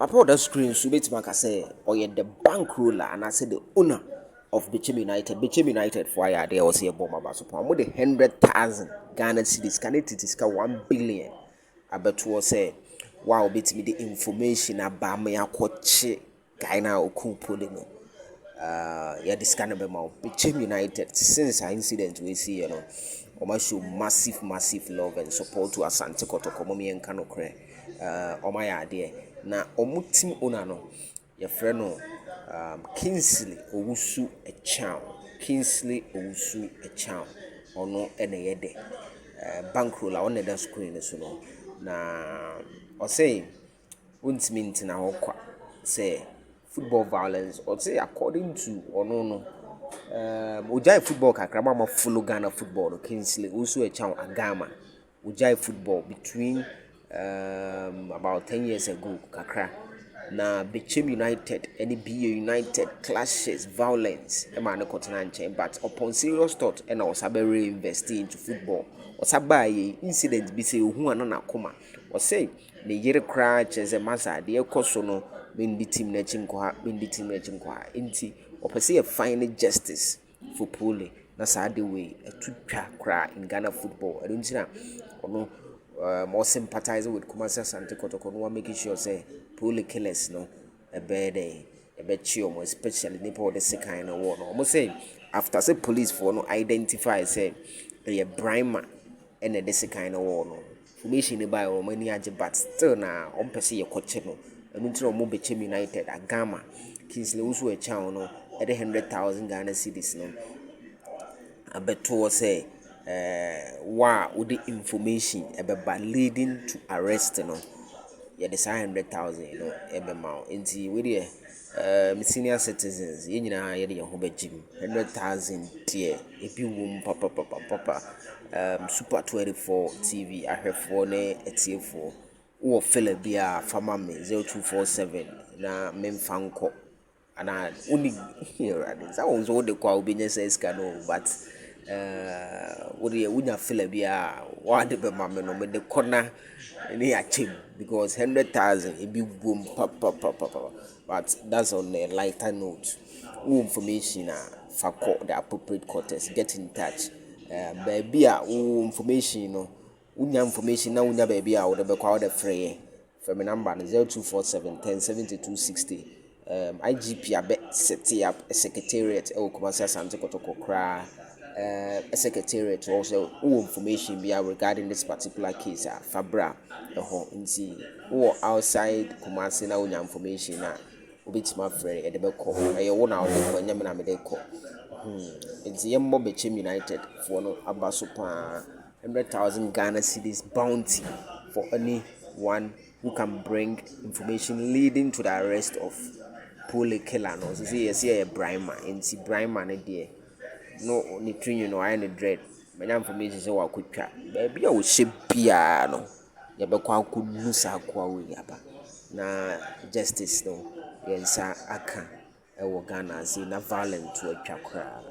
Papa the screen so bit maka say or the bankroller and I said the owner of Bechem United. Bechem United for ya there was a bomb about so more than 100,000 Ghana cedis. Can it is 1 billion? I bet was say wow bit me the information about me a coach Ghana or Pooley'S. Yeah, this kind of amount. Bechem United since our incident we see show massive love and support to Asante Kotoko Momi and Kanokre. My idea. Na team owner no your friend no Kingsley Owusu Achau. Kingsley Owusu Achau. Ono ene yede bankroll on the screen so no na or say won't mean na hokwa say football violence or say according to ono ujai football kakra ma follow Ghana football no Kingsley Owusu Achau agama ujai football between about 10 years ago kakra na Bechem United any BA United clashes violence e ma no continent but upon serious thought and I was very investing into football was abaye incident bi say ohu anana koma was say the yere cry cheze masa de ekoso no mendi team na chim kwa enti opese e find justice for Pooley'S na saa the way etutwa kra in Ghana football I don't see na ono more sympathizing with Kumasi Asante Kotoko no making sure say Pooley'S killers no a bad day a bad chill especially nipa the second war no almost say after say police for no identify say a brimer and the second war no information by or many aje but still na on person your coach no and until mo Bechem United a Gama Kingsley Owusu Achau no at 100,000 Ghana cedis no I bet to say with the information about leading to arrest no yeah the 100,000 you know ebema enti we the senior citizens ye nyina ye de ho bagim 100,000 tie ebi wom papa super 24 TV ahwefo ne etiefo wo fele bia fama me 0247 na memfa nko ana uni here that was all the kwa obi nyesa iska no but unya feel bia what the mama no me the corner ni achim because 100,000 it be boom papa but that's on a lighter note information for the appropriate quarters get in touch baby information no unya information na unya baby a wo de be kwa wo de free for my number 0247 107260 IGP abe set up a secretariat e Kumasi Asante Kotoko kra a secretariat also information be regarding this particular case fabra nti wo outside Kumasi na unya information na obitima free e de be call e wo na wo nyame na me de call nti yemmo Bechem United for no abaso pa 100,000 Ghana cedis bounty for anyone who can bring information leading to the arrest of Pooley'S killer no so say yes a brimer nti brimer ne de no ni twin you know I need dread many information say wa kwatwa baby a wo hye bia no ye be kwa akunu sa kwa we yaba na justice no yensa aka e wo Ghana say na violent to atwa kra